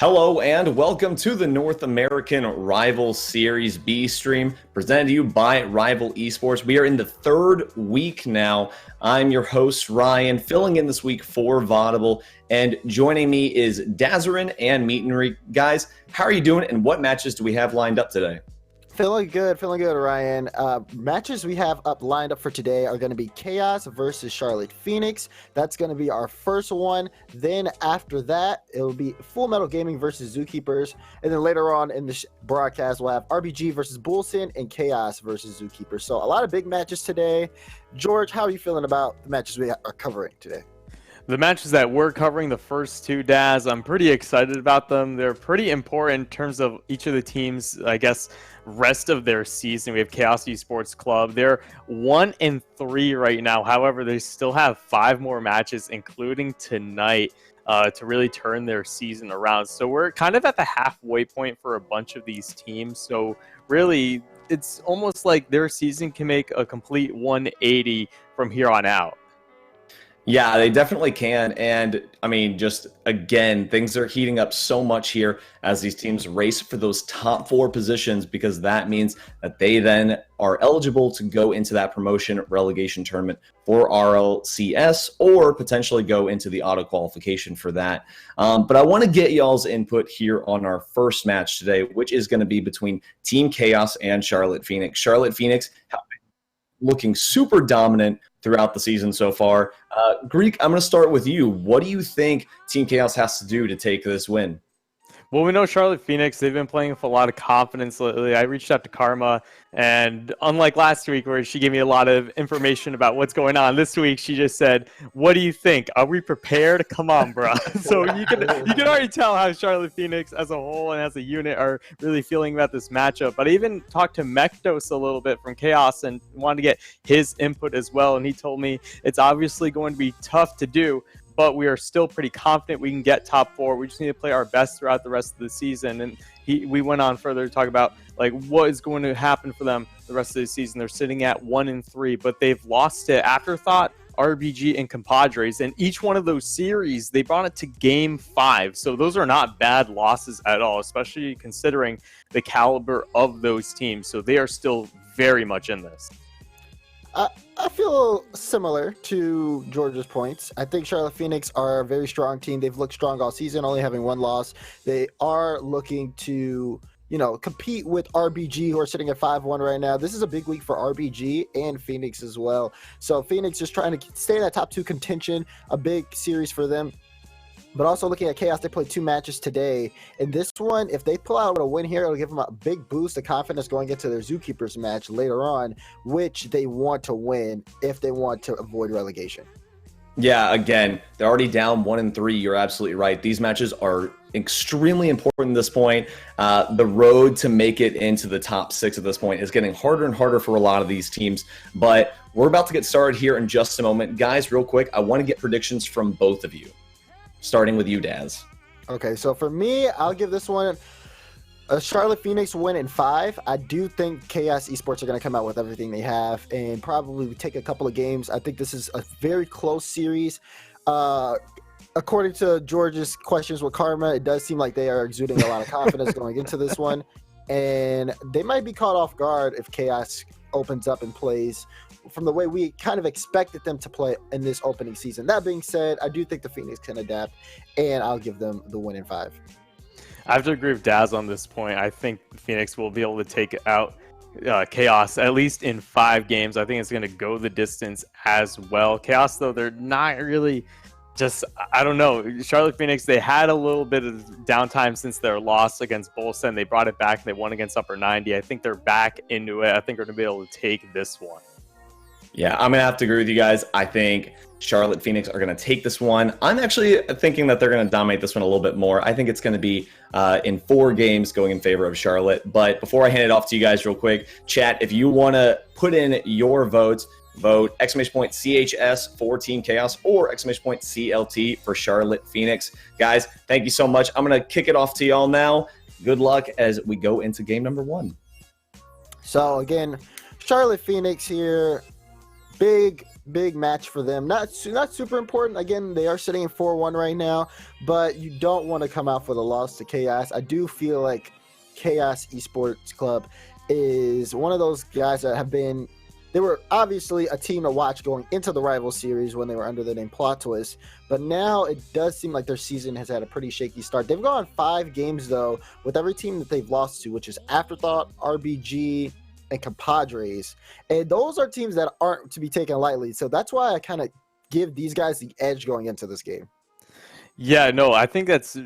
Hello and welcome to the North American Rival Series B stream presented to you by Rival Esports. We are in the third week now. I'm your host, Ryan, filling in this week for Vaudable, and joining me is Dazarin and Meet and Reek. Guys, how are you doing and what matches do we have lined up today? Feeling good, Ryan. Matches we have lined up for today are going to be Chaos versus Charlotte Phoenix. That's going to be our first one. Then after that, it'll be Full Metal Gaming versus Zookeepers. And then later on in the broadcast, we'll have RBG versus Bullsen and Chaos versus Zookeepers. So a lot of big matches today. George, how are you feeling about the matches we are covering today? The matches that we're covering, the first two, Daz, I'm pretty excited about them. They're pretty important in terms of each of the teams, I guess, rest of their season. We have Chaos Esports Club. They're 1-3 right now. However, they still have 5 more matches, including tonight, to really turn their season around. So we're kind of at the halfway point for a bunch of these teams. So really, it's almost like their season can make a complete 180 from here on out. Yeah, they definitely can. And I mean, just again, things are heating up so much here as these teams race for those top 4 positions, because that means that they then are eligible to go into that promotion relegation tournament for RLCS or potentially go into the auto qualification for that. But I want to get y'all's input here on our first match today, which is going to be between Team Chaos and Charlotte Phoenix. Charlotte Phoenix looking super dominant throughout the season so far. Greek, I'm going to start with you. What do you think Team Chaos has to do to take this win? Well, we know Charlotte Phoenix, they've been playing with a lot of confidence lately. I reached out to Karma, and unlike last week where she gave me a lot of information about what's going on, this week she just said, "What do you think? Are we prepared? Come on, bro." So you can already tell how Charlotte Phoenix as a whole and as a unit are really feeling about this matchup. But I even talked to Mektos a little bit from Chaos and wanted to get his input as well, and he told me it's obviously going to be tough to do, but we are still pretty confident we can get top 4. We just need to play our best throughout the rest of the season. And we went on further to talk about like what is going to happen for them the rest of the season. They're sitting at 1-3, but they've lost to Afterthought, RBG, and Compadres. And each one of those series, they brought it to game 5. So those are not bad losses at all, especially considering the caliber of those teams. So they are still very much in this. I feel similar to George's points. I think Charlotte Phoenix are a very strong team. They've looked strong all season, only having 1 loss. They are looking to, compete with RBG, who are sitting at 5-1 right now. This is a big week for RBG and Phoenix as well. So Phoenix is trying to stay in that top 2 contention, a big series for them. But also looking at Chaos, they played 2 matches today. In this one, if they pull out a win here, it'll give them a big boost of confidence going into their Zookeepers match later on, which they want to win if they want to avoid relegation. Yeah, again, they're already down 1-3. You're absolutely right. These matches are extremely important at this point. The road to make it into the top 6 at this point is getting harder and harder for a lot of these teams. But we're about to get started here in just a moment. Guys, real quick, I want to get predictions from both of you. Starting with you, Daz. Okay, so for me, I'll give this one a Charlotte Phoenix win in 5. I do think Chaos Esports are going to come out with everything they have and probably take a couple of games. I think this is a very close series. According to George's questions with Karma, it does seem like they are exuding a lot of confidence going into this one. And they might be caught off guard if Chaos opens up and plays from the way we kind of expected them to play in this opening season. That being said, I do think the Phoenix can adapt, and I'll give them the win in 5. I have to agree with Daz on this point. I think Phoenix will be able to take out Chaos at least in 5 games. I think it's going to go the distance as well. Chaos, though, they're not really just, I don't know. Charlotte Phoenix, they had a little bit of downtime since their loss against Bullsen. They brought it back. They won against Upper 90. I think they're back into it. I think they're going to be able to take this one. Yeah, I'm going to have to agree with you guys. I think Charlotte Phoenix are going to take this one. I'm actually thinking that they're going to dominate this one a little bit more. I think it's going to be in 4 games going in favor of Charlotte. But before I hand it off to you guys real quick, chat, if you want to put in your votes, vote !CHS for Team Chaos or !CLT for Charlotte Phoenix. Guys, thank you so much. I'm going to kick it off to y'all now. Good luck as we go into game number 1. So again, Charlotte Phoenix here. Big big match for them. Not super important. Again, they are sitting in 4-1 right now, but you don't want to come out for the loss to Chaos. I do feel like Chaos Esports Club is one of those guys that have been. They were obviously a team to watch going into the rival series when they were under the name Plot Twist, but now it does seem like their season has had a pretty shaky start. They've gone 5 games, though, with every team that they've lost to, which is Afterthought, RBG, and Compadres. And those are teams that aren't to be taken lightly, so that's why I kind of give these guys the edge going into this game. Yeah, no, I think that's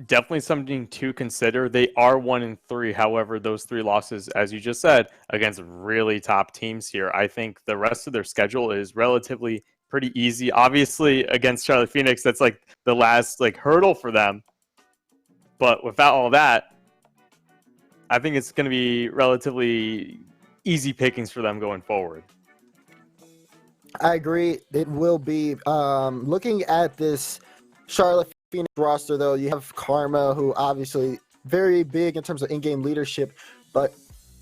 definitely something to consider. They are 1-3. However, those 3 losses, as you just said, against really top teams here. I think the rest of their schedule is relatively pretty easy. Obviously, against Charlotte Phoenix, that's like the last hurdle for them. But without all that, I think it's going to be relatively easy pickings for them going forward. I agree. It will be. Looking at this Charlotte Phoenix roster, though, you have Karma, who obviously very big in terms of in-game leadership, but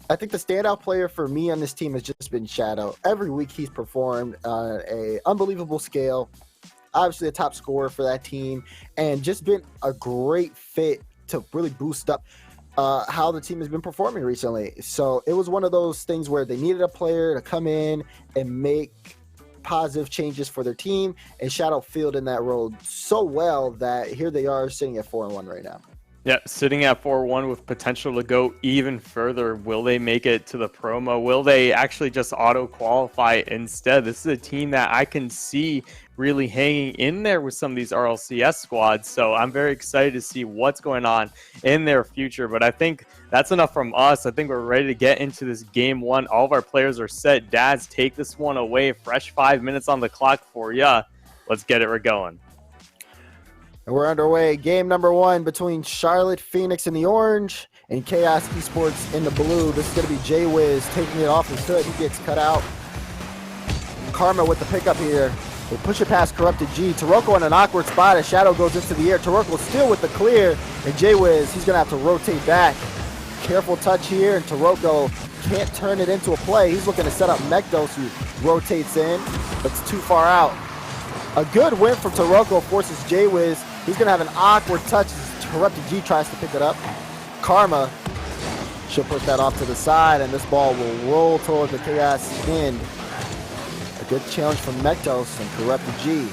I think the standout player for me on this team has just been Shadow. Every week he's performed on an unbelievable scale, obviously a top scorer for that team, and just been a great fit to really boost up how the team has been performing recently. So it was one of those things where they needed a player to come in and make positive changes for their team, and Shadow filled in that role so well that here they are sitting at 4-1 right now. Yeah, sitting at 4-1 with potential to go even further. Will they make it to the promo? Will they actually just auto-qualify instead? This is a team that I can see really hanging in there with some of these RLCS squads, so I'm very excited to see what's going on in their future. But I think that's enough from us. I think we're ready to get into this game 1. All of our players are set. Dads, take this one away. Fresh 5 minutes on the clock for ya. Let's get it going. And we're underway. Game number 1 between Charlotte Phoenix in the orange and Chaos Esports in the blue. This is going to be J-Wiz taking it off his hood. He gets cut out. Karma with the pickup here. They push it past Corrupted G. Taroko in an awkward spot as Shadow goes into the air. Taroko still with the clear. And J-Wiz, he's going to have to rotate back. Careful touch here, and Taroko can't turn it into a play. He's looking to set up Mekdos, who rotates in, but it's too far out. A good win from Taroko forces J-Wiz. He's going to have an awkward touch as Corrupted G tries to pick it up. Karma should push that off to the side, and this ball will roll toward the Chaos end. A good challenge from Mekdos and Corrupted G.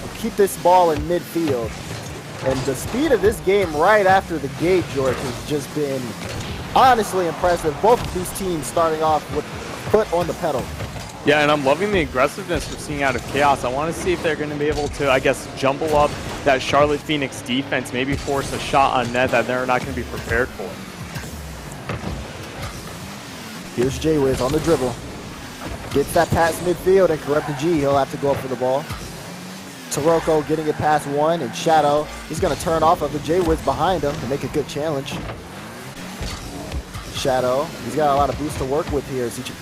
We'll keep this ball in midfield. And the speed of this game right after the gate, George, has just been honestly impressive. Both of these teams starting off with foot on the pedal. Yeah, and I'm loving the aggressiveness we're seeing out of Chaos. I want to see if they're going to be able to, I guess, jumble up that Charlotte Phoenix defense, maybe force a shot on net that they're not going to be prepared for. Here's J-Wiz on the dribble. Gets that past midfield, and Corrupted G, he'll have to go up for the ball. Taroko getting it past 1, and Shadow, he's going to turn off of the J-Wiz behind him to make a good challenge. Shadow, he's got a lot of boost to work with here as he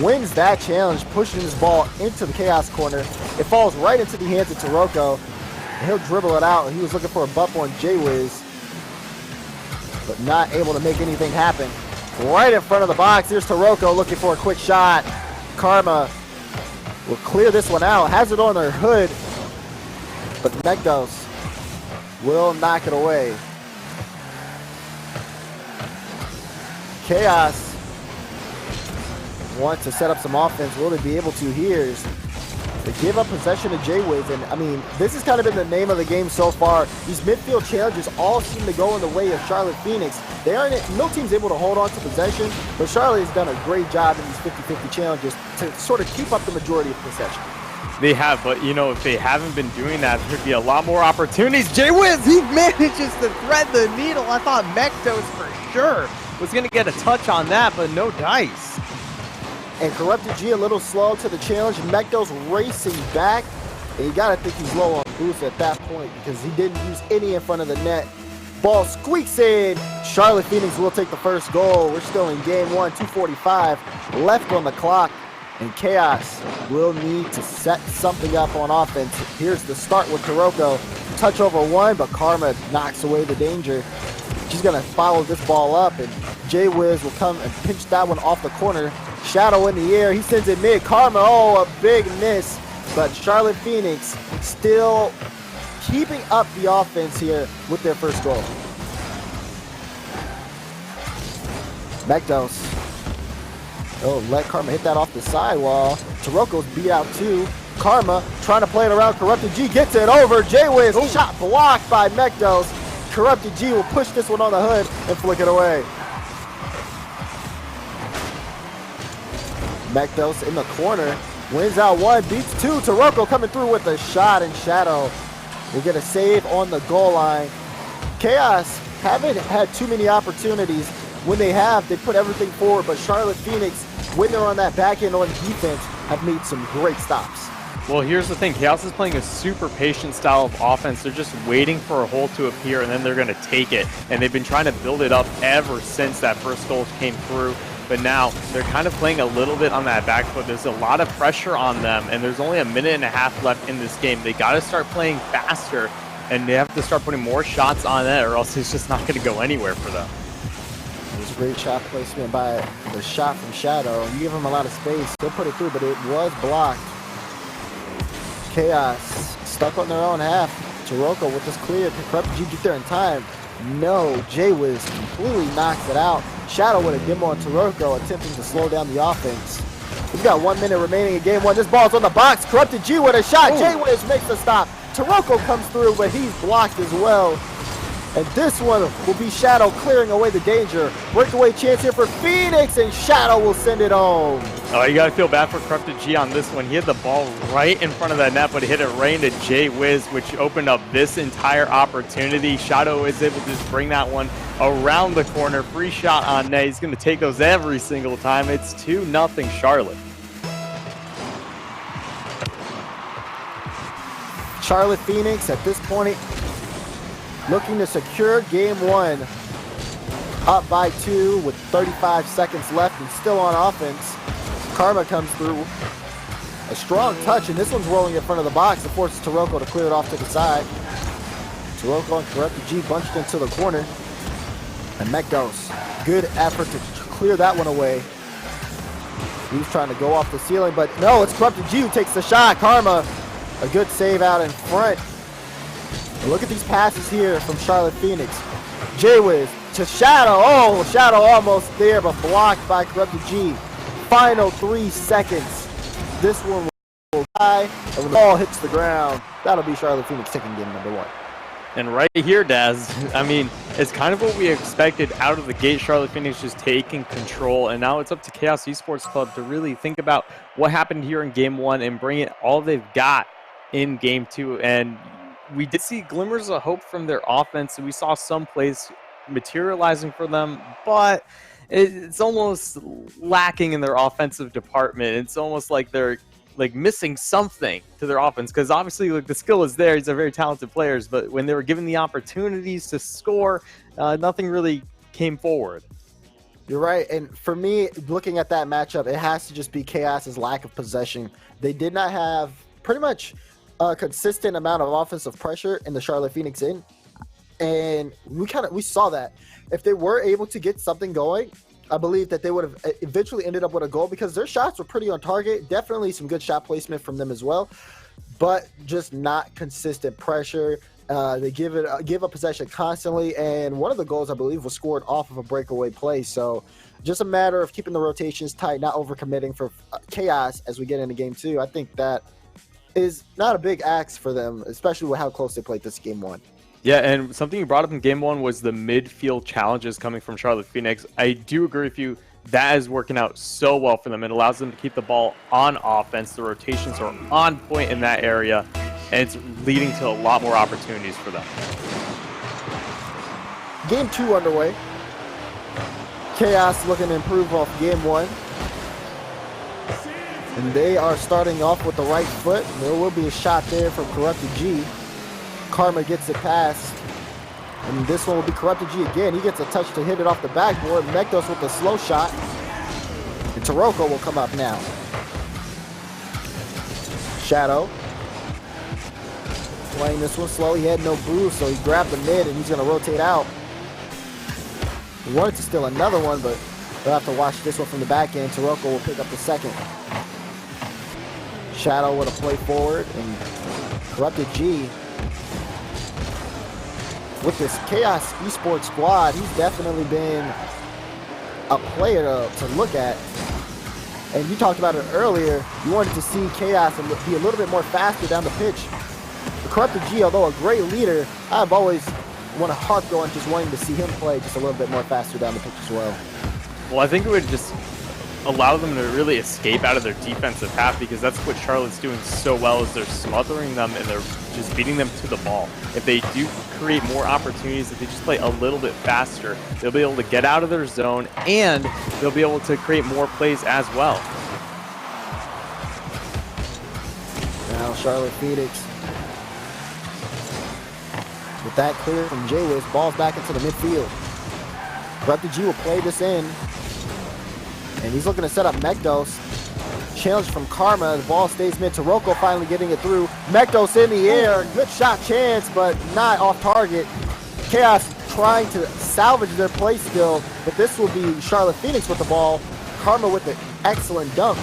wins that challenge, pushing his ball into the Chaos corner. It falls right into the hands of Taroko. He'll dribble it out. He was looking for a bump on J-Wiz, but not able to make anything happen. Right in front of the box, here's Taroko looking for a quick shot. Karma will clear this one out, has it on their hood, but Mekdos will knock it away. Chaos wants to set up some offense. Will they be able to here? They give up possession to J-Wiz, and I mean, this has kind of been the name of the game so far. These midfield challenges all seem to go in the way of Charlotte Phoenix. They aren't, no team's able to hold on to possession, but Charlotte has done a great job in these 50-50 challenges to sort of keep up the majority of possession. They have, but you know, if they haven't been doing that, there'd be a lot more opportunities. J-Wiz, he manages to thread the needle. I thought Mekdos for sure was going to get a touch on that, but no dice. And Corrupted G a little slow to the challenge. Mekdos racing back. And you got to think he's low on boost at that point because he didn't use any in front of the net. Ball squeaks in. Charlotte Phoenix will take the first goal. We're still in game 1, 2:45 left on the clock. And Chaos will need to set something up on offense. Here's the start with Taroko. Touch over 1, but Karma knocks away the danger. She's going to follow this ball up, and J-Wiz will come and pinch that one off the corner. Shadow in the air. He sends it mid. Karma, oh, a big miss. But Charlotte Phoenix still keeping up the offense here with their first goal. Mekdos. Oh, let Karma hit that off the sidewall. Taroko's beat out too. Karma trying to play it around. Corrupted G gets it over. J-Wiz shot blocked by Mekdos. Corrupted G will push this one on the hood and flick it away. Mekdos in the corner. Wins out one, beats two. Taroko coming through with a shot, and Shadow will get a save on the goal line. Chaos haven't had too many opportunities. When they have, they put everything forward, but Charlotte Phoenix, when they're on that back end on defense, have made some great stops. Well, here's the thing. Chaos is playing a super patient style of offense. They're just waiting for a hole to appear, and then they're going to take it. And they've been trying to build it up ever since that first goal came through. But now they're kind of playing a little bit on that back foot. There's a lot of pressure on them, and there's only a minute and a half left in this game. They got to start playing faster, and they have to start putting more shots on it, or else it's just not going to go anywhere for them. It was a great shot placement by the shot from Shadow. You give him a lot of space, he'll put it through, but it was blocked. Chaos stuck on their own half. Taroko with this clear. Can Corrupt G get there in time? No. J-Wiz completely knocks it out. Shadow with a demo on Taroko, attempting to slow down the offense. We've got 1 minute remaining in game one. This ball's on the box. Corrupted G with a shot. J-Wiz makes the stop. Taroko comes through, but he's blocked as well. And this one will be Shadow clearing away the danger. Breakaway chance here for Phoenix, and Shadow will send it home. Oh, you gotta feel bad for Corrupted G on this one. He had the ball right in front of that net, but he hit it right into J-Wiz, which opened up this entire opportunity. Shadow is able to just bring that one around the corner. Free shot on net. He's gonna take those every single time. It's 2-0 Charlotte. Charlotte Phoenix at this point looking to secure game one. Up by 2 with 35 seconds left and still on offense. Karma comes through. A strong touch, and this one's rolling in front of the box. It forces Taroko to clear it off to the side. Taroko and Corrupted G bunched into the corner. And Mekdos, good effort to clear that one away. He's trying to go off the ceiling, but no, it's Corrupted G who takes the shot. Karma, a good save out in front. And look at these passes here from Charlotte Phoenix. J-Wiz to Shadow. Oh, Shadow almost there, but blocked by Corrupted G. Final 3 seconds. This one will die, and when the ball hits the ground, that'll be Charlotte Phoenix taking game number 1. And right here, Daz, I mean, it's kind of what we expected out of the gate. Charlotte Phoenix just taking control, and now it's up to Chaos Esports Club to really think about what happened here in game 1 and bring it all they've got in game 2. And we did see glimmers of hope from their offense, and we saw some plays materializing for them, but it's almost lacking in their offensive department. It's almost like they're like missing something to their offense, because obviously like the skill is there. These are very talented players, but when they were given the opportunities to score, nothing really came forward. You're right, and for me, looking at that matchup, it has to just be Chaos's lack of possession. They did not have pretty much a consistent amount of offensive pressure in the Charlotte Phoenix end, and we saw that. If they were able to get something going, I believe that they would have eventually ended up with a goal, because their shots were pretty on target. Definitely some good shot placement from them as well, but just not consistent pressure. They give up possession constantly, and one of the goals I believe was scored off of a breakaway play. So just a matter of keeping the rotations tight, not overcommitting for Chaos as we get into game 2. I think that is not a big ask for them, especially with how close they played this game 1. Yeah, and something you brought up in game 1 was the midfield challenges coming from Charlotte Phoenix. I do agree with you. That is working out so well for them. It allows them to keep the ball on offense. The rotations are on point in that area, and it's leading to a lot more opportunities for them. Game 2 underway. Chaos looking to improve off game 1. And they are starting off with the right foot. There will be a shot there from Corrupted G. Karma gets it past, and this one will be Corrupted G again. He gets a touch to hit it off the backboard. Mekdos with a slow shot, and Taroko will come up now. Shadow playing this one slow. He had no boost, so he grabbed the mid, and he's going to rotate out. He wanted to steal another one, but They'll have to watch this one from the back end. Taroko will pick up the second. Shadow with a play forward, and Corrupted G with this Chaos Esports squad, he's definitely been a player to look at. And you talked about it earlier, you wanted to see Chaos be a little bit more faster down the pitch. The Corrupted G, although a great leader, I've always want to harp on just wanting to see him play just a little bit more faster down the pitch as well. Well, I think it would just allow them to really escape out of their defensive half, because that's what Charlotte's doing so well, is they're smothering them and they're just beating them to the ball. If they do create more opportunities, if they just play a little bit faster, they'll be able to get out of their zone and they'll be able to create more plays as well. Now Charlotte Phoenix with that clear from J-Wiz, balls back into the midfield. Corrupted G will play this in. And he's looking to set up Mekdos. Challenge from Karma. The ball stays mid. Taroko finally getting it through. Mekdos in the air. Good shot chance, but not off target. Chaos trying to salvage their play still, but this will be Charlotte Phoenix with the ball. Karma with the excellent dunk.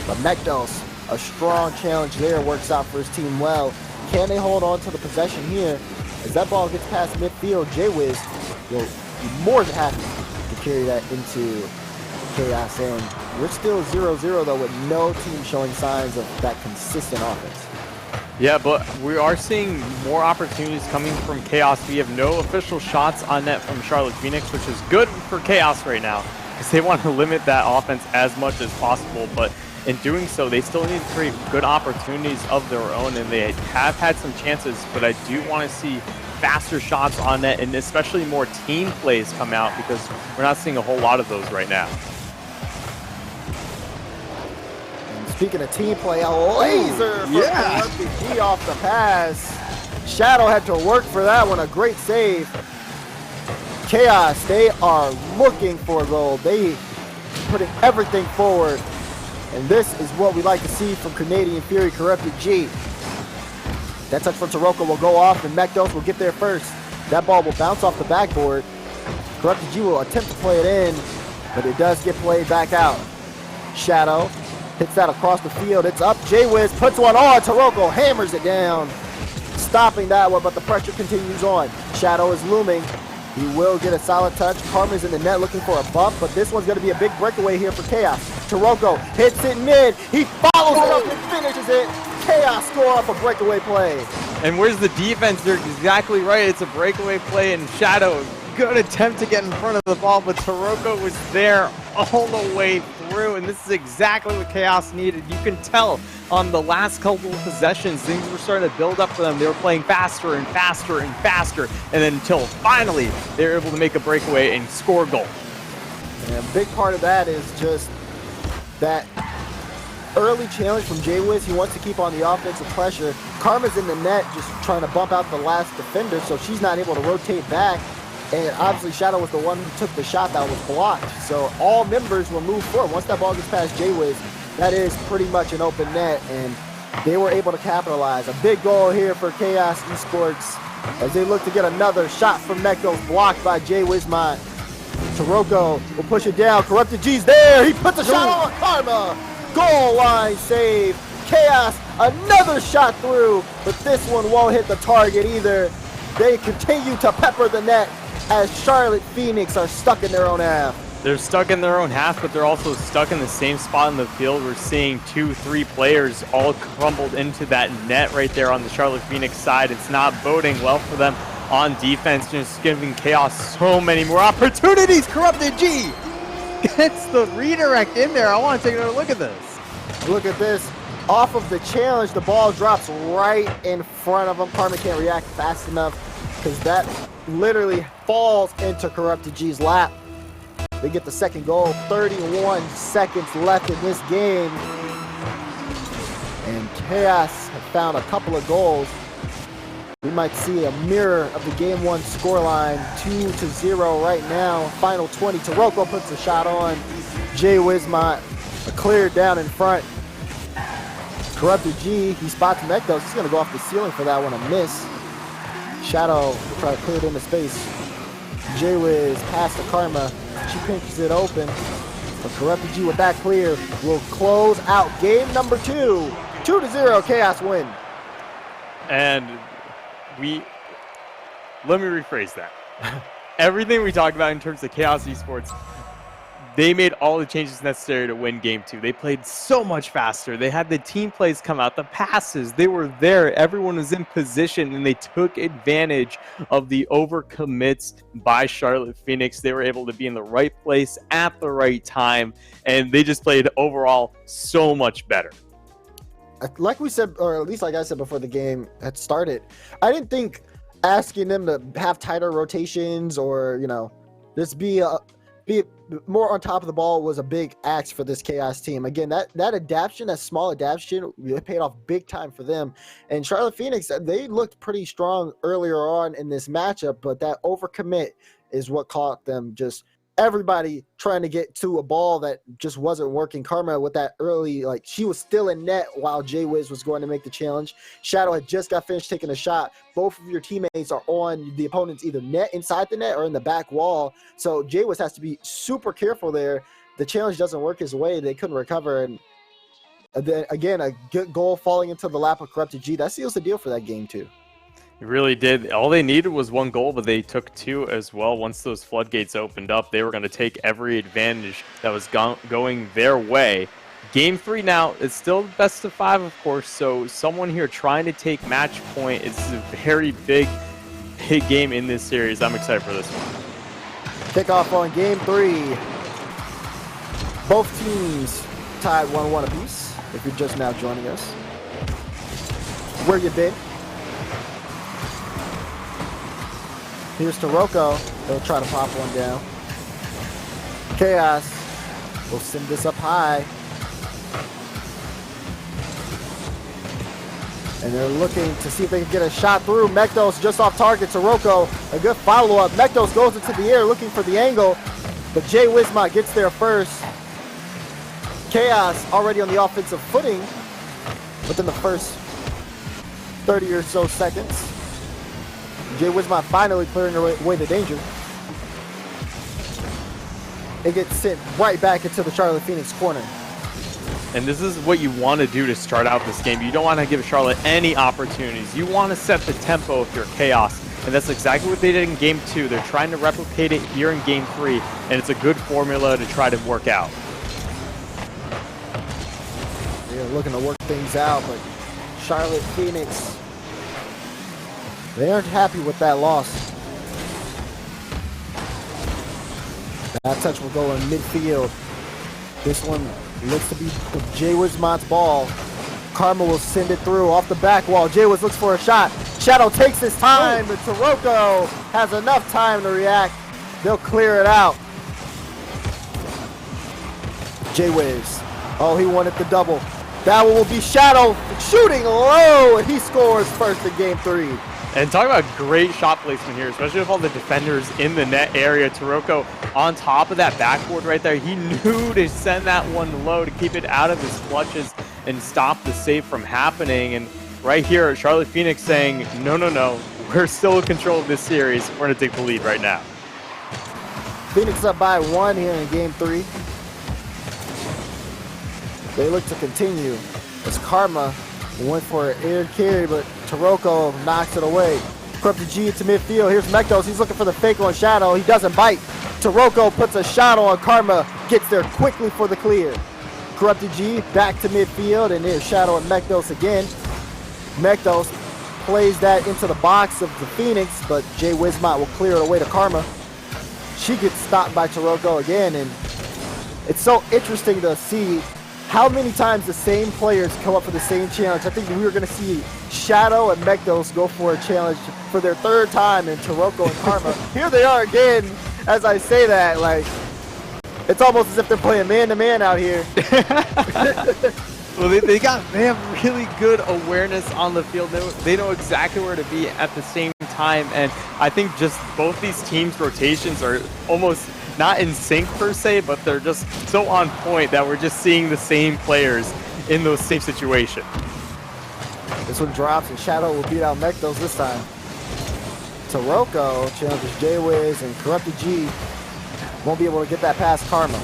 But Mekdos, a strong challenge there, works out for his team well. Can they hold on to the possession here? As that ball gets past midfield, J-Wiz will be more than happy to carry that into Chaos end. We're still 0-0 though, with no team showing signs of that consistent offense. Yeah, but we are seeing more opportunities coming from Chaos. We have no official shots on net from Charlotte Phoenix, which is good for Chaos right now, because they want to limit that offense as much as possible. But in doing so, they still need to create good opportunities of their own, and they have had some chances, but I do want to see faster shots on net, and especially more team plays come out, because we're not seeing a whole lot of those right now. And speaking of team play, a laser from RPG off the pass. Shadow had to work for that one, a great save. Chaos, they are looking for a goal. They putting everything forward. And this is what we like to see from Canadian Fury Corrupted G. That touch from Taroko will go off, and Mekdos will get there first. That ball will bounce off the backboard. Corrupted G will attempt to play it in, but it does get played back out. Shadow hits that across the field. It's up. J-Wiz puts one on. Taroko hammers it down, stopping that one, but the pressure continues on. Shadow is looming. He will get a solid touch. Karma's in the net looking for a bump, but this one's going to be a big breakaway here for Chaos. Taroko hits it mid. He follows it up and finishes it. Chaos score off a breakaway play. And where's the defense? They're exactly right. It's a breakaway play, and Shadow, good attempt to get in front of the ball, but Taroko was there all the way through, and this is exactly what Chaos needed. You can tell on the last couple of possessions, things were starting to build up for them. They were playing faster and faster and faster, and then until finally they were able to make a breakaway and score a goal. And a big part of that is just that early challenge from J-Wiz. He wants to keep on the offensive pressure. Karma's in the net just trying to bump out the last defender, so she's not able to rotate back. And obviously Shadow was the one who took the shot that was blocked. So all members will move forward. Once that ball gets past J-Wiz, that is pretty much an open net, and they were able to capitalize. A big goal here for Chaos Esports as they look to get another shot from Mekdos, blocked by J-Wizmont. Taroko will push it down. Corrupted G's there. He puts a shot on Karma. Goal line save. Chaos, another shot through, but this one won't hit the target either. They continue to pepper the net as Charlotte Phoenix are stuck in their own half. They're stuck in their own half, but they're also stuck in the same spot in the field. We're seeing 2-3 players all crumbled into that net right there on the Charlotte Phoenix side. It's not boding well for them on defense, just giving Chaos so many more opportunities. Corrupted G gets the redirect in there. I want to take another look at this. Look at this. Off of the challenge, the ball drops right in front of him. Karma can't react fast enough because that literally falls into Corrupted G's lap. They get the second goal. 31 seconds left in this game. And Chaos have found a couple of goals. We might see a mirror of the game one scoreline, 2-0 right now. Final 20. Taroko puts a shot on. J-Wizmont cleared down in front. Corrupted G, he spots Mekdos. He's going to go off the ceiling for that one, a miss. Shadow will try to clear it into space. J-Wiz pass to Karma. She pinches it open. But Corrupted G with that clear will close out game number 2. 2-0, Chaos win. And let me rephrase that. Everything we talked about in terms of Chaos Esports, they made all the changes necessary to win game 2. They played so much faster. They had the team plays come out, the passes. They were there. Everyone was in position, and they took advantage of the overcommits by Charlotte Phoenix. They were able to be in the right place at the right time, and they just played overall so much better. Like we said, or at least like I said before the game had started, I didn't think asking them to have tighter rotations or, just be more on top of the ball was a big ask for this Chaos team. Again, that adaptation, that small adaptation, really paid off big time for them. And Charlotte Phoenix, they looked pretty strong earlier on in this matchup, but that overcommit is what caught them. Just everybody trying to get to a ball that just wasn't working. Karma with that early, she was still in net while J-Wiz was going to make the challenge. Shadow had just got finished taking a shot. Both of your teammates are on the opponent's either net, inside the net, or in the back wall. So J-Wiz has to be super careful there. The challenge doesn't work his way. They couldn't recover. And then again, a good goal falling into the lap of Corrupted G. That seals the deal for that game too. It really did. All they needed was 1 goal, but they took 2 as well. Once those floodgates opened up, they were going to take every advantage that was going their way. Game 3 now, it's still best of 5, of course, so someone here trying to take match point. It's a very big game in this series. I'm excited for this one. Kickoff on game 3. Both teams tied 1-1 apiece, if you're just now joining us. Where you been? Here's Taroko. They'll try to pop one down. Chaos will send this up high. And they're looking to see if they can get a shot through. Mekdos just off target. Taroko, a good follow-up. Mekdos goes into the air looking for the angle, but Jay Wismot gets there first. Chaos already on the offensive footing within the first 30 or so seconds. Jay Wismot finally clearing away the danger. It gets sent right back into the Charlotte Phoenix corner. And this is what you want to do to start out this game. You don't want to give Charlotte any opportunities. You want to set the tempo if you're Chaos. And that's exactly what they did in Game 2. They're trying to replicate it here in Game 3. And it's a good formula to try to work out. They're looking to work things out, but Charlotte Phoenix, they aren't happy with that loss. That touch will go in midfield. This one looks to be Jay Wismot's ball. Karma will send it through off the back wall. Jay Wiz looks for a shot. Shadow takes his time, and Taroko has enough time to react. They'll clear it out. Jay Wiz. Oh, he wanted the double. That one will be Shadow shooting low, and he scores first in Game 3. And talk about great shot placement here, especially with all the defenders in the net area. Taroko on top of that backboard right there. He knew to send that one low to keep it out of his clutches and stop the save from happening. And right here, Charlotte Phoenix saying, no, no, no, we're still in control of this series. We're going to take the lead right now. Phoenix up by 1 here in Game 3. They look to continue as Karma went for an air carry, but Taroko knocks it away. Corrupted G into midfield. Here's Mekdos. He's looking for the fake on Shadow. He doesn't bite. Taroko puts a shot on Karma. Gets there quickly for the clear. Corrupted G back to midfield, and there's Shadow and Mekdos again. Mekdos plays that into the box of the Phoenix, but Jay Wismot will clear it away to Karma. She gets stopped by Taroko again, and it's so interesting to see how many times the same players come up for the same challenge. I think we were going to see Shadow and Mekdos go for a challenge for their 3rd time, and Taroko and Karma. Here they are again. As I say that, it's almost as if they're playing man-to-man out here. Well, they have really good awareness on the field. They know exactly where to be at the same time, and I think just both these teams' rotations are almost not in sync per se, but they're just so on point that we're just seeing the same players in those same situations. This one drops, and Shadow will beat out Mekdos this time. Taroko challenges J-Wiz, and Corrupted G won't be able to get that past Karma.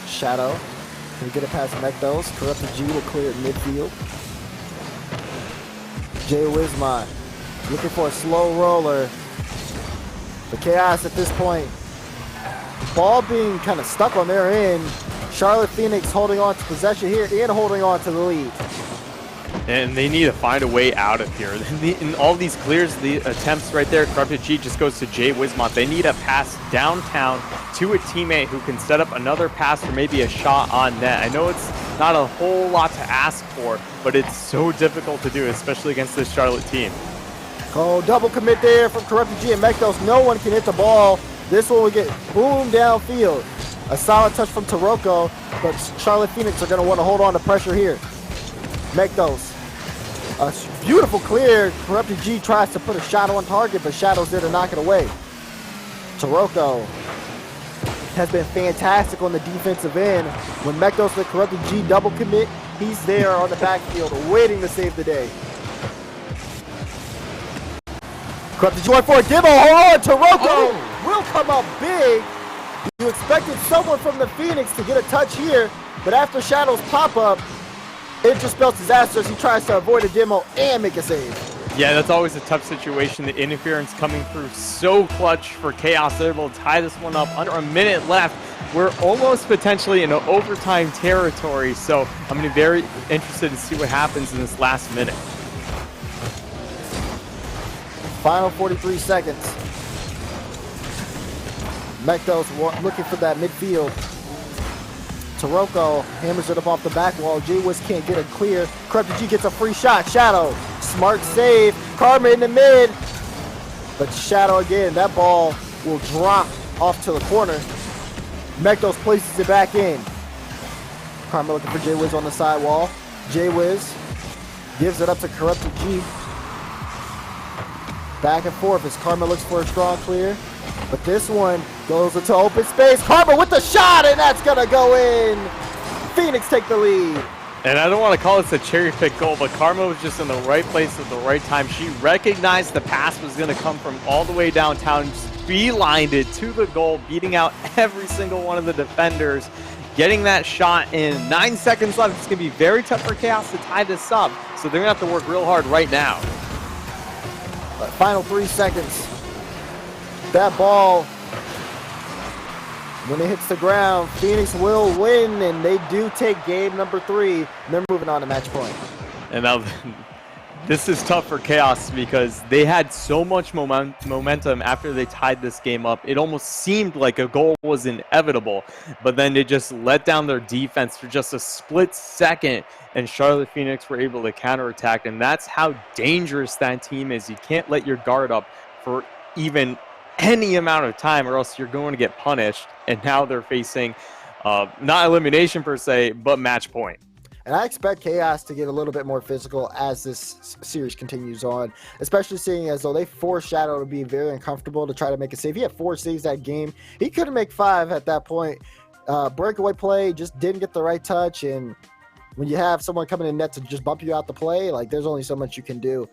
Shadow, can he get it past Mekdos? Corrupted G will clear it midfield. J-Wizmont looking for a slow roller. The Chaos at this point, ball being kind of stuck on their end. Charlotte Phoenix holding on to possession here and holding on to the lead. And they need to find a way out of here. In all these clears, the attempts right there, Corrupted G just goes to Jay Wismont. They need a pass downtown to a teammate who can set up another pass or maybe a shot on net. I know it's not a whole lot to ask for, but it's so difficult to do, especially against this Charlotte team. Oh, double commit there from Corrupted G and Mekdos. No one can hit the ball. This one will get boomed downfield. A solid touch from Taroko, but Charlotte Phoenix are going to want to hold on to pressure here. Mekdos. A beautiful clear. Corrupted G tries to put a Shadow on target, but Shadow's there to knock it away. Taroko has been fantastic on the defensive end. When Mekdos and Corrupted G double commit, he's there on the backfield waiting to save the day. Corrupted G went for a demo. Hold on, Taroko will come up big. You expected someone from the Phoenix to get a touch here, but after Shadow's pop-up, it just spells disaster as he tries to avoid a demo and make a save. Yeah, that's always a tough situation. The interference coming through so clutch for Chaos. They're able to tie this one up under a minute left. We're almost potentially in an overtime territory, so I'm going to be very interested to see what happens in this last minute. Final 43 seconds. Mekdos looking for that midfield. Taroko hammers it up off the back wall. J-Wiz can't get it clear. Corrupted G gets a free shot. Shadow, smart save. Karma in the mid. But Shadow again, that ball will drop off to the corner. Mekdos places it back in. Karma looking for J-Wiz on the side wall. J-Wiz gives it up to Corrupted G. Back and forth as Karma looks for a strong clear. But this one goes into open space. Karma with the shot, and that's going to go in. Phoenix take the lead. And I don't want to call this a cherry pick goal, but Karma was just in the right place at the right time. She recognized the pass was going to come from all the way downtown, beelined it to the goal, beating out every single one of the defenders, getting that shot in. 9 seconds left. It's going to be very tough for Chaos to tie this up, so they're going to have to work real hard right now. Final 3 seconds. That ball, when it hits the ground, Phoenix will win, and they do take game number 3. And they're moving on to match point. And now, this is tough for Chaos because they had so much momentum after they tied this game up. It almost seemed like a goal was inevitable, but then they just let down their defense for just a split second, and Charlotte Phoenix were able to counterattack, and that's how dangerous that team is. You can't let your guard up for even any amount of time or else you're going to get punished, and now they're facing not elimination per se, but match point. And I expect Chaos to get a little bit more physical as this series continues on, especially seeing as though they forced Shadow to be very uncomfortable to try to make a save. He had 4 saves that game. He couldn't make 5 at that point. Breakaway play, just didn't get the right touch, and when you have someone coming in net to just bump you out the play, like there's only so much you can do.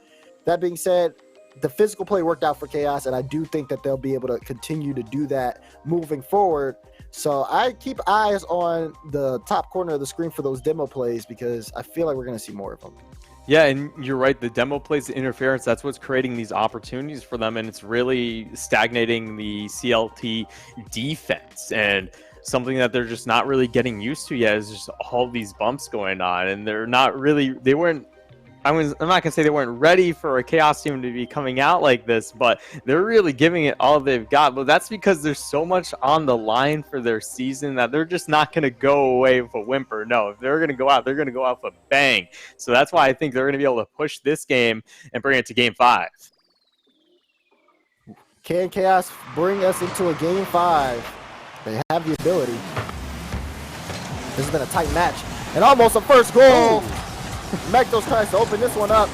That being said, the physical play worked out for Chaos, and I do think that they'll be able to continue to do that moving forward. So I keep eyes on the top corner of the screen for those demo plays because I feel like we're going to see more of them. Yeah, and you're right. The demo plays, the interference, that's what's creating these opportunities for them, and it's really stagnating the CLT defense. And something that they're just not really getting used to yet is just all these bumps going on, and they're not really, they weren't, I'm not going to say they weren't ready for a Chaos team to be coming out like this, but they're really giving it all they've got. But that's because there's so much on the line for their season that they're just not going to go away with a whimper. No, if they're going to go out, they're going to go out with a bang. So that's why I think they're going to be able to push this game and bring it to Game 5. Can Chaos bring us into a Game 5? They have the ability. This has been a tight match. And almost a first goal. Mekdos tries to open this one up.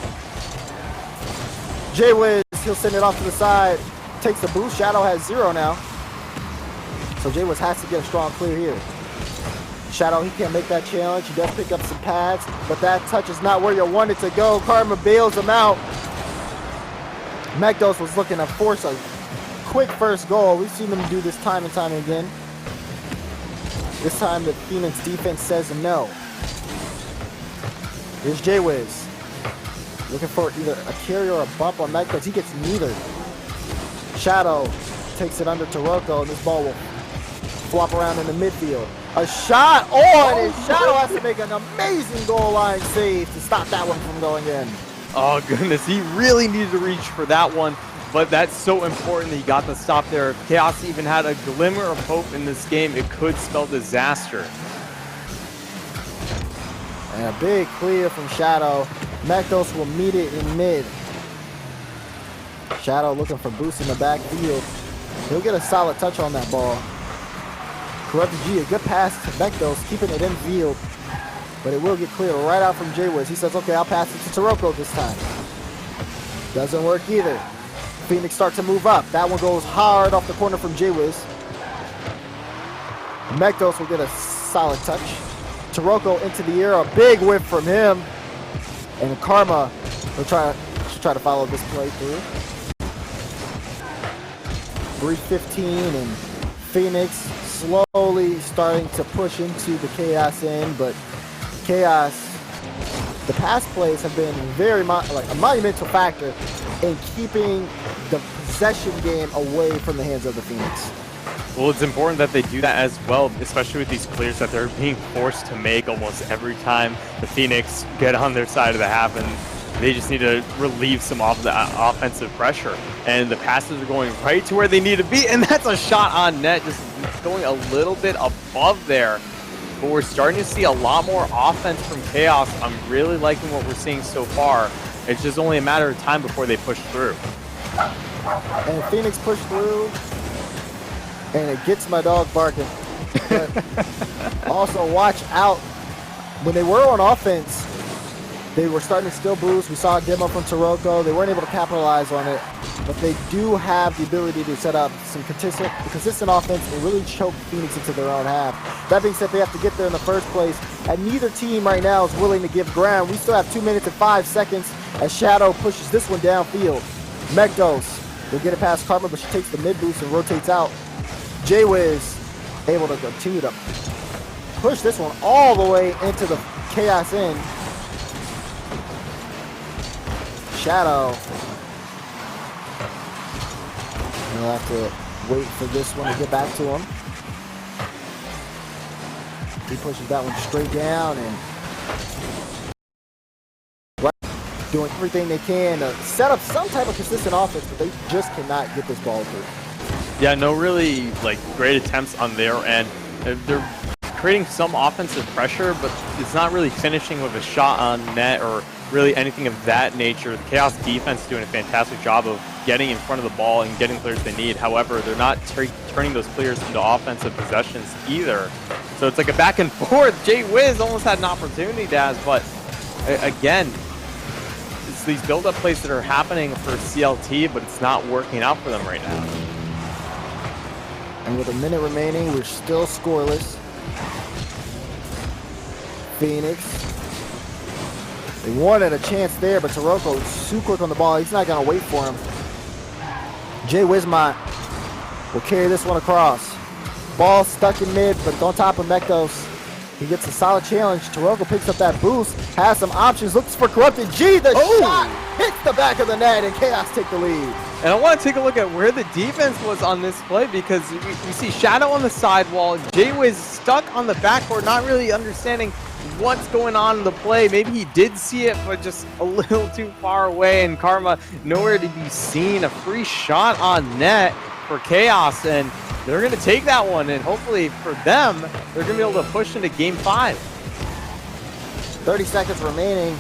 J-Wiz, he'll send it off to the side. Takes the boost. Shadow has 0 now. So J-Wiz has to get a strong clear here. Shadow, he can't make that challenge. He does pick up some pads, but that touch is not where you want it to go. Karma bails him out. Mekdos was looking to force a quick first goal. We've seen them do this time and time again. This time the Phoenix defense says no. Here's J-Wiz. Looking for either a carry or a bump on Mekdos. He gets neither. Shadow takes it under Taroko, and this ball will flop around in the midfield. A shot on, and Shadow has to make an amazing goal line save to stop that one from going in. Oh goodness, he really needed to reach for that one, but that's so important that he got the stop there. If Chaos even had a glimmer of hope in this game, it could spell disaster. And a big clear from Shadow. Mekdos will meet it in mid. Shadow looking for boost in the backfield. He'll get a solid touch on that ball. Corrupted G, a good pass to Mekdos, keeping it in field. But it will get cleared right out from J-Wiz. He says, okay, I'll pass it to Taroko this time. Doesn't work either. Phoenix starts to move up. That one goes hard off the corner from J-Wiz. Mekdos will get a solid touch. Taroko into the air, a big whip from him. And Karma will try to follow this play through. 3:15 and Phoenix slowly starting to push into the Chaos end, but Chaos, the pass plays have been very a monumental factor in keeping the possession game away from the hands of the Phoenix. Well, it's important that they do that as well, especially with these clears that they're being forced to make almost every time the Phoenix get on their side of the half, and they just need to relieve some of the offensive pressure. And the passes are going right to where they need to be, and that's a shot on net, just going a little bit above there. But we're starting to see a lot more offense from Chaos. I'm really liking what we're seeing so far. It's just only a matter of time before they push through. And Phoenix pushed through, and it gets my dog barking. But also watch out. When they were on offense, they were starting to steal boost. We saw a demo from Taroko. They weren't able to capitalize on it, but they do have the ability to set up some consistent offense and really choke Phoenix into their own half. That being said, they have to get there in the first place, and neither team right now is willing to give ground. We still have 2 minutes and 5 seconds as Shadow pushes this one downfield. Mekdos will get it past Karma, but she takes the mid boost and rotates out. J-Wiz able to continue to push this one all the way into the Chaos end. Shadow. We'll have to wait for this one to get back to him. He pushes that one straight down and doing everything they can to set up some type of consistent offense, but they just cannot get this ball through. Yeah, no really great attempts on their end. They're creating some offensive pressure, but it's not really finishing with a shot on net or really anything of that nature. The Chaos defense is doing a fantastic job of getting in front of the ball and getting clears they need. However, they're not turning those clears into offensive possessions either. So it's like a back and forth. J-Wiz almost had an opportunity, Daz, but again, it's these build-up plays that are happening for CLT, but it's not working out for them right now. And with a minute remaining, we're still scoreless. Phoenix. They wanted a chance there, but Taroko is too quick on the ball. He's not going to wait for him. J-Wizmont will carry this one across. Ball stuck in mid, but on top of Mekdos. He gets a solid challenge. Taroko picks up that boost, has some options, looks for Corrupted G. The shot hits the back of the net, and Chaos take the lead. And I want to take a look at where the defense was on this play, because we see Shadow on the sidewall, J-Wiz stuck on the backboard, not really understanding what's going on in the play. Maybe he did see it, but just a little too far away, and Karma nowhere to be seen. A free shot on net for Chaos, and they're going to take that one, and hopefully for them, they're going to be able to push into Game 5. 30 seconds remaining.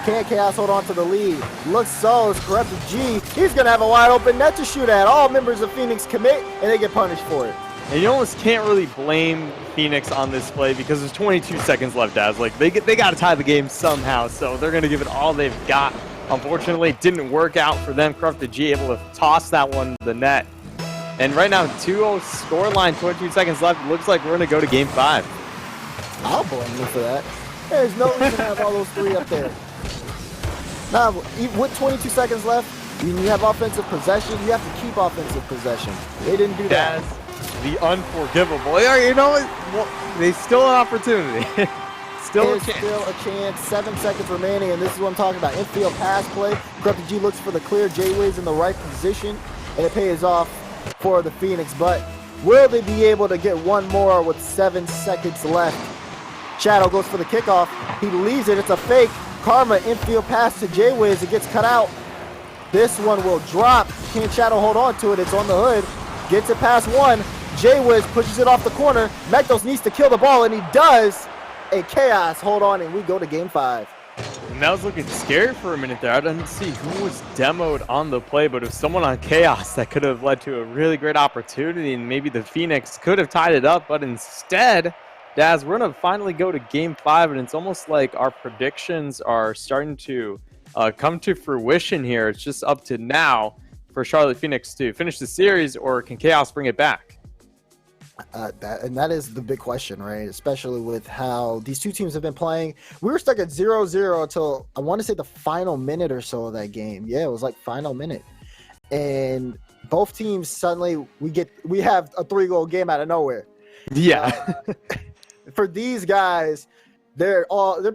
Can Chaos hold on to the lead? Looks so. It's Corrupted G. He's going to have a wide open net to shoot at. All members of Phoenix commit, and they get punished for it. And you almost can't really blame Phoenix on this play because there's 22 seconds left, Daz. Like, they got to tie the game somehow, so they're going to give it all they've got. Unfortunately, it didn't work out for them. Corrupted G able to toss that one to the net. And right now, 2-0 scoreline, 22 seconds left. Looks like we're going to go to Game 5. I'll blame you for that. There's no reason to have all those three up there. Now, with 22 seconds left, When you have offensive possession, you have to keep offensive possession. They didn't do that. That's the unforgivable. You know what? Well, they still an opportunity. Still a chance. Still a chance. 7 seconds remaining, and this is what I'm talking about. Infield pass play. Corrupted G looks for the clear. J-Wiz in the right position, and it pays off for the Phoenix. But will they be able to get one more with 7 seconds left? Shadow goes for the kickoff. He leaves it. It's a fake. Karma infield pass to J-Wiz. It gets cut out. This one will drop. Can Shadow hold on to it? It's on the hood. Gets it past one. J-Wiz pushes it off the corner. Mektos needs to kill the ball, and he does. A Chaos hold on, and we go to game 5. And that was looking scary for a minute there. I didn't see who was demoed on the play, but if someone on Chaos, that could have led to a really great opportunity, and maybe the Phoenix could have tied it up. But instead, Daz, we're going to finally go to game 5, and it's almost like our predictions are starting to come to fruition here. It's just up to now for Charlotte Phoenix to finish the series, or can Chaos bring it back? That is the big question, right? Especially with how these two teams have been playing. We were stuck at 0-0 until I want to say the final minute or so of that game. Yeah, it was like final minute. And both teams suddenly we have a 3-goal game out of nowhere. Yeah. For these guys, they're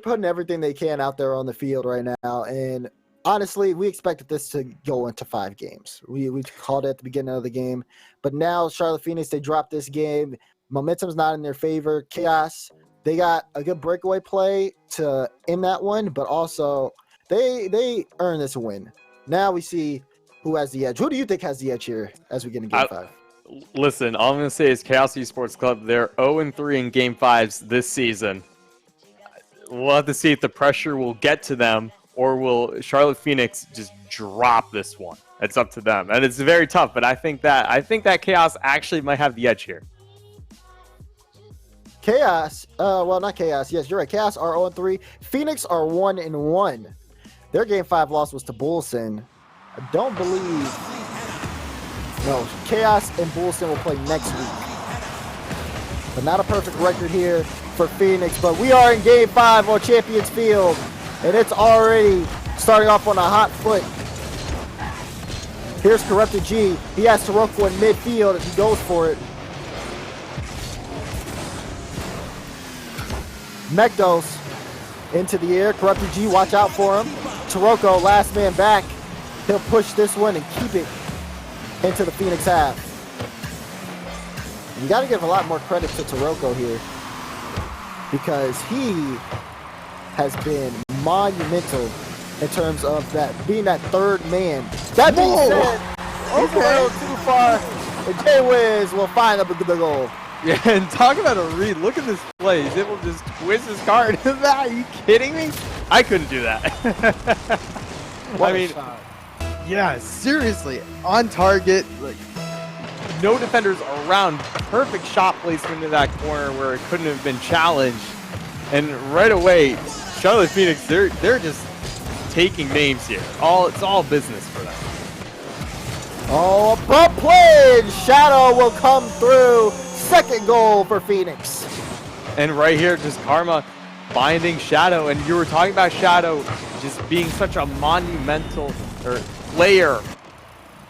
putting everything they can out there on the field right now. And honestly, we expected this to go into 5 games. We called it at the beginning of the game. But now Charlotte Phoenix, they dropped this game. Momentum's not in their favor. Chaos, they got a good breakaway play to end that one, but also they earned this win. Now we see who has the edge. Who do you think has the edge here as we get into game 5? Listen, all I'm going to say is Chaos Esports Club, they're 0-3 in game 5s this season. We'll have to see if the pressure will get to them, or will Charlotte Phoenix just drop this one? It's up to them, and it's very tough. But I think that Chaos actually might have the edge here. Chaos, well, not Chaos. Yes, you're right. Chaos are 0-3. Phoenix are 1-1. Their game 5 loss was to Bullsen. I don't believe. No, Chaos and Bullsen will play next week. But not a perfect record here for Phoenix. But we are in game 5 on Champions Field. And it's already starting off on a hot foot. Here's Corrupted G. He has Sirocco in midfield as he goes for it. Mektos into the air. Corrupted G, watch out for him. Sirocco, last man back. He'll push this one and keep it into the Phoenix half. You got to give a lot more credit to Sirocco here, because he has been monumental in terms of that being that third man. That being said, he's a little too far, and J-Wiz will find the goal. Yeah, and talk about a read. Look at this play. He's able to just twist his card into that. Are you kidding me? I couldn't do that. What I mean, shot. yeah, seriously, on target. Like, no defenders around. Perfect shot placement in that corner where it couldn't have been challenged. And right away, Charlotte Phoenix, they're just taking names here. It's all business for them. Oh, above play, and Shadow will come through. Second goal for Phoenix. And right here, just Karma finding Shadow. And you were talking about Shadow just being such a monumental player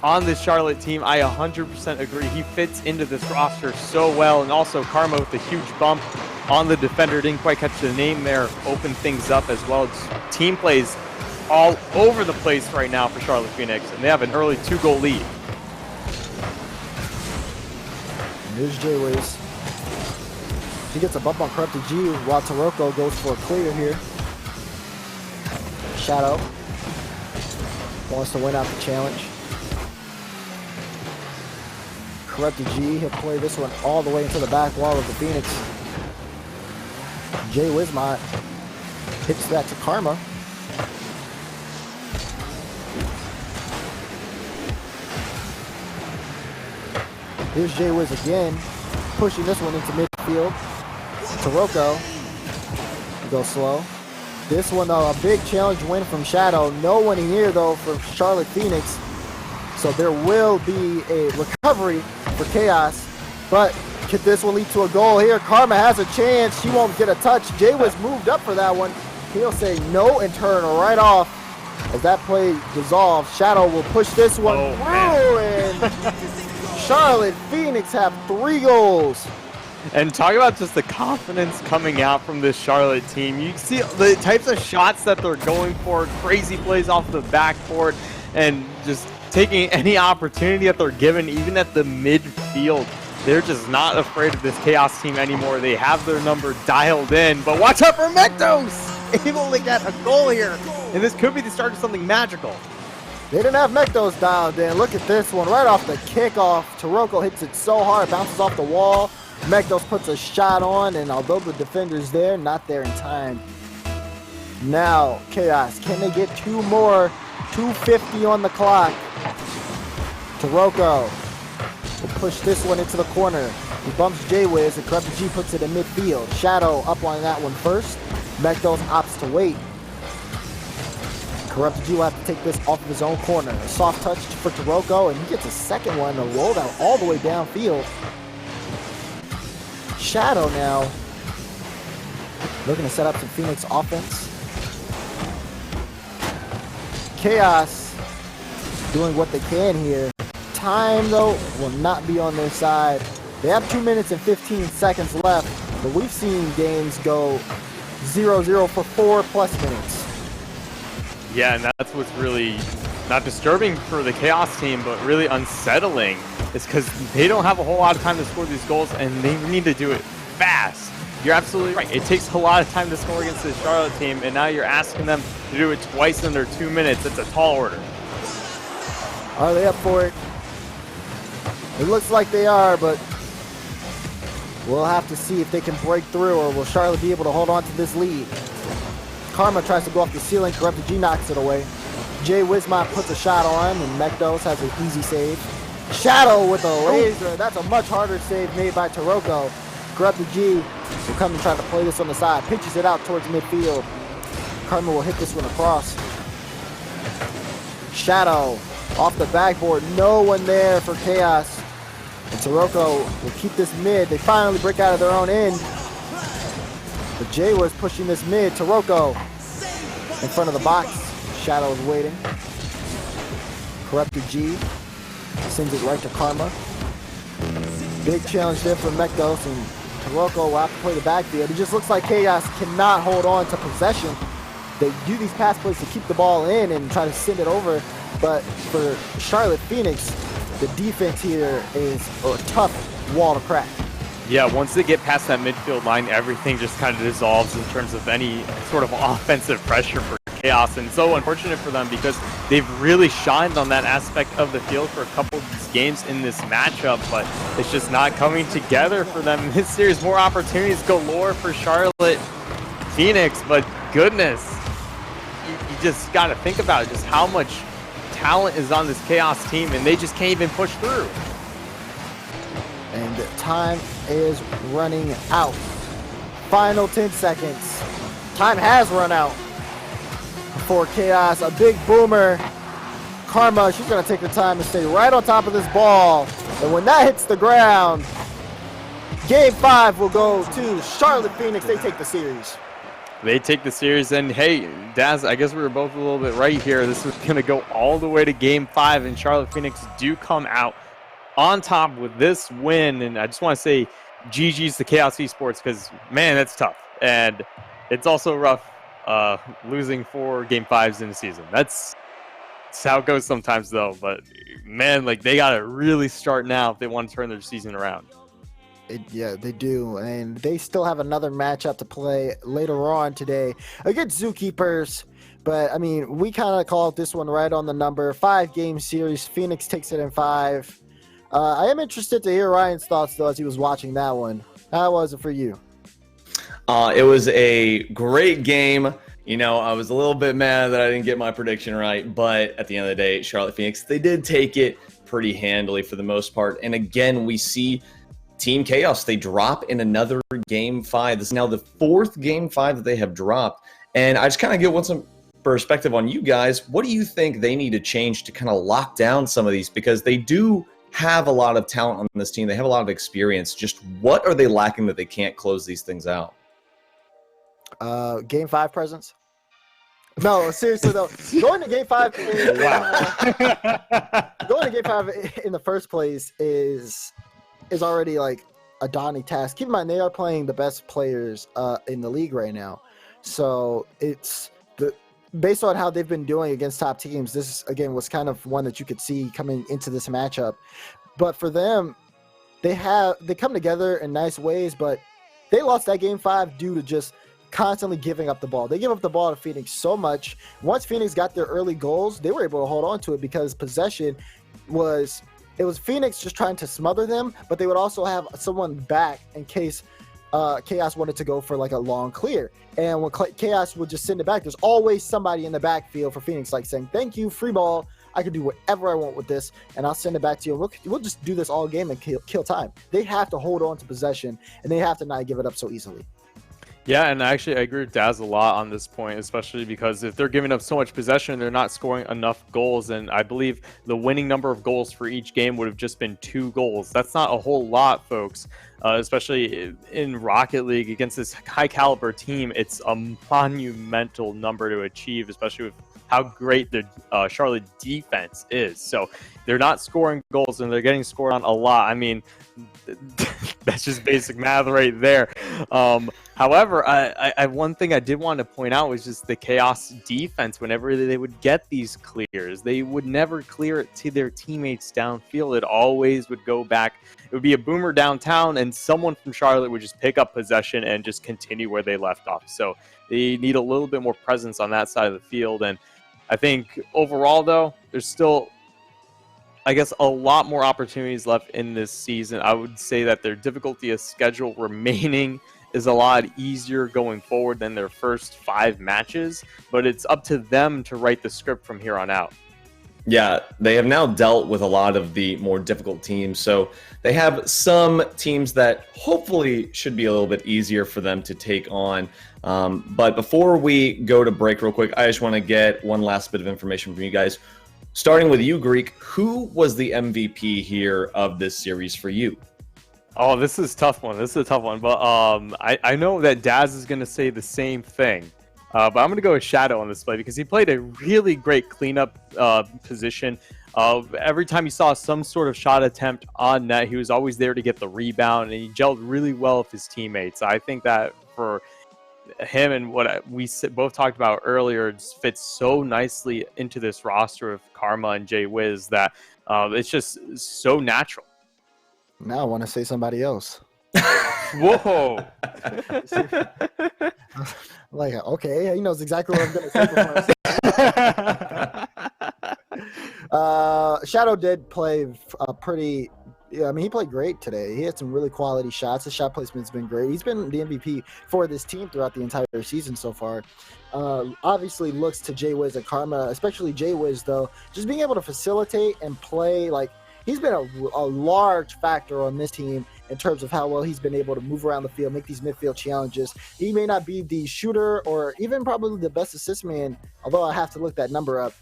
on this Charlotte team. I 100% agree. He fits into this roster so well. And also Karma with a huge bump on the defender. Didn't quite catch the name there. Opened things up as well. Just team plays all over the place right now for Charlotte Phoenix. And they have an early 2-goal lead. Here's J-Wiz. He gets a bump on Corrupted G while Sirocco goes for a clear here. Shadow wants to win out the challenge. Corrupted G, he'll play this one all the way into the back wall of the Phoenix. J-Wizmot hits that to Karma. Here's J-Wiz again, pushing this one into midfield. Sirocco, he goes slow. This one, though, a big challenge win from Shadow. No one here, though, for Charlotte Phoenix. So there will be a recovery for Chaos. But could this one lead to a goal here? Karma has a chance. She won't get a touch. J-Wiz moved up for that one. He'll say no and turn right off As that play dissolves, Shadow will push this one through, and Charlotte Phoenix have 3 goals. And talk about just the confidence coming out from this Charlotte team. You see the types of shots that they're going for, crazy plays off the backboard, and just taking any opportunity that they're given, even at the midfield. They're just not afraid of this Chaos team anymore. They have their number dialed in, but watch out for Mektos! Able to get a goal here, and this could be the start of something magical. They didn't have Mektos dialed in. Look at this one, right off the kickoff. Taroko hits it so hard, bounces off the wall. Mektos puts a shot on, and although the defender's there, not there in time. Now, Chaos, can they get 2 more? 2:50 on the clock. Taroko will push this one into the corner. He bumps J-Wiz, and Corrupted G puts it in midfield. Shadow up on that one first. Mektos opts to wait. Corrupted G will have to take this off of his own corner. A soft touch for Taroko, and he gets a second one to roll out all the way downfield. Shadow now looking to set up some Phoenix offense. Chaos doing what they can here. Time, though, will not be on their side. They have 2 minutes and 15 seconds left, but we've seen games go 0-0 for 4+ minutes. Yeah, and that's what's really not disturbing for the Chaos team, but really unsettling, is because they don't have a whole lot of time to score these goals, and they need to do it fast. You're absolutely right. It takes a lot of time to score against the Charlotte team, and now you're asking them to do it twice under 2 minutes. It's a tall order. Are they up for it? It looks like they are, but we'll have to see if they can break through, or will Charlotte be able to hold on to this lead. Karma tries to go off the ceiling. Corrupted G knocks it away. Jay Wismont puts a shot on, and Mektos has an easy save. Shadow with a laser. That's a much harder save made by Taroko. Corrupted G will come and try to play this on the side. Pitches it out towards midfield. Karma will hit this one across. Shadow off the backboard. No one there for Chaos. And Taroko will keep this mid. They finally break out of their own end. But Jay was pushing this mid. Taroko in front of the box. Shadow is waiting. Corrupted G sends it right to Karma. Big challenge there for Mektos, and Taroko will have to play the backfield. It just looks like Chaos cannot hold on to possession. They do these pass plays to keep the ball in and try to send it over. But for Charlotte Phoenix, the defense here is a tough wall to crack. Yeah, once they get past that midfield line, everything just kind of dissolves in terms of any sort of offensive pressure for Chaos. And so unfortunate for them, because they've really shined on that aspect of the field for a couple of these games in this matchup, but it's just not coming together for them in this series. More opportunities galore for Charlotte Phoenix, but goodness, you just got to think about it, just how much talent is on this Chaos team, and they just can't even push through. And time is running out. Final 10 seconds. Time has run out for Chaos. A big boomer. Karma, she's going to take her time and stay right on top of this ball. And when that hits the ground, Game 5 will go to Charlotte Phoenix. They take the series. They take the series, and hey, Daz, I guess we were both a little bit right here. This is going to go all the way to Game 5, and Charlotte Phoenix do come out on top with this win. And I just want to say GG's to Chaos Esports, because, man, that's tough. And it's also rough losing 4 Game 5s in a season. That's how it goes sometimes, though. But, man, like, they got to really start now if they want to turn their season around. Yeah, they do, and they still have another matchup to play later on today against Zookeepers. But, I mean, we kind of called this one right on the number. 5-game series. Phoenix takes it in 5. I am interested to hear Ryan's thoughts, though, as he was watching that one. How was it for you? It was a great game. You know, I was a little bit mad that I didn't get my prediction right, but at the end of the day, Charlotte Phoenix, they did take it pretty handily for the most part. And again, we see Team Chaos, they drop in another Game 5. This is now the 4th Game 5 that they have dropped. And I just kind of want some perspective on you guys. What do you think they need to change to kind of lock down some of these? Because they do have a lot of talent on this team. They have a lot of experience. Just what are they lacking that they can't close these things out? Game 5 presence. No, seriously though, going to Game 5 Wow. going to Game 5 in the first place is already like a daunting task. Keep in mind they are playing the best players in the league right now, so it's based on how they've been doing against top teams. This again was kind of one that you could see coming into this matchup, but for them, they come together in nice ways, but they lost that Game 5 due to just constantly giving up the ball. They give up the ball to Phoenix so much. Once Phoenix got their early goals, they were able to hold on to it because possession was Phoenix just trying to smother them, but they would also have someone back in case Chaos wanted to go for like a long clear. And when Chaos would just send it back, there's always somebody in the backfield for Phoenix like saying, thank you, free ball. I can do whatever I want with this, and I'll send it back to you. We'll just do this all game and kill time. They have to hold on to possession, and they have to not give it up so easily. Yeah, and actually I agree with Daz a lot on this point, especially because if they're giving up so much possession, they're not scoring enough goals. And I believe the winning number of goals for each game would have just been 2 goals. That's not a whole lot, folks, especially in Rocket League against this high caliber team. It's a monumental number to achieve, especially with how great the Charlotte defense is. So they're not scoring goals and they're getting scored on a lot. I mean, that's just basic math right there. However, I one thing I did want to point out was just the Chaos defense. Whenever they would get these clears, they would never clear it to their teammates downfield. It always would go back. It would be a boomer downtown, and someone from Charlotte would just pick up possession and just continue where they left off. So they need a little bit more presence on that side of the field. And I think overall, though, there's still, I guess, a lot more opportunities left in this season. I would say that their difficulty of schedule remaining is a lot easier going forward than their first 5 matches, but it's up to them to write the script from here on out. Yeah, they have now dealt with a lot of the more difficult teams, so they have some teams that hopefully should be a little bit easier for them to take on. But before we go to break real quick, I just want to get one last bit of information from you guys. Starting with you, Greek, who was the MVP here of this series for you? Oh, this is a tough one. This is a tough one, but I know that Daz is going to say the same thing. But I'm going to go with Shadow on this play because he played a really great cleanup position. Every time he saw some sort of shot attempt on net, he was always there to get the rebound, and he gelled really well with his teammates. I think that for him and what we both talked about earlier, it fits so nicely into this roster of Karma and Jay Wiz that it's just so natural. Now I want to say somebody else. Whoa. Like, okay, he knows exactly what I'm going to say. Shadow did play pretty. Yeah, I mean, he played great today. He had some really quality shots. His shot placement's been great. He's been the MVP for this team throughout the entire season so far. Obviously looks to Jay Wiz and Karma, especially Jay Wiz, though. Just being able to facilitate and play, like, he's been a large factor on this team in terms of how well he's been able to move around the field, make these midfield challenges. He may not be the shooter or even probably the best assist man, although I have to look that number up.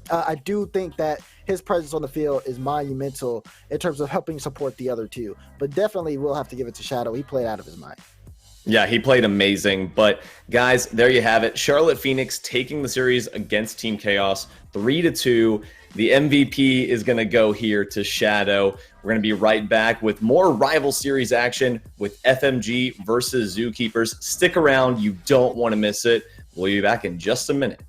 I do think that his presence on the field is monumental in terms of helping support the other two. But definitely we'll have to give it to Shadow. He played out of his mind. Yeah, he played amazing. But guys, there you have it. Charlotte Phoenix taking the series against Team Chaos 3-2. The MVP is going to go here to Shadow. We're going to be right back with more rival series action with FMG versus Zookeepers. Stick around. You don't want to miss it. We'll be back in just a minute.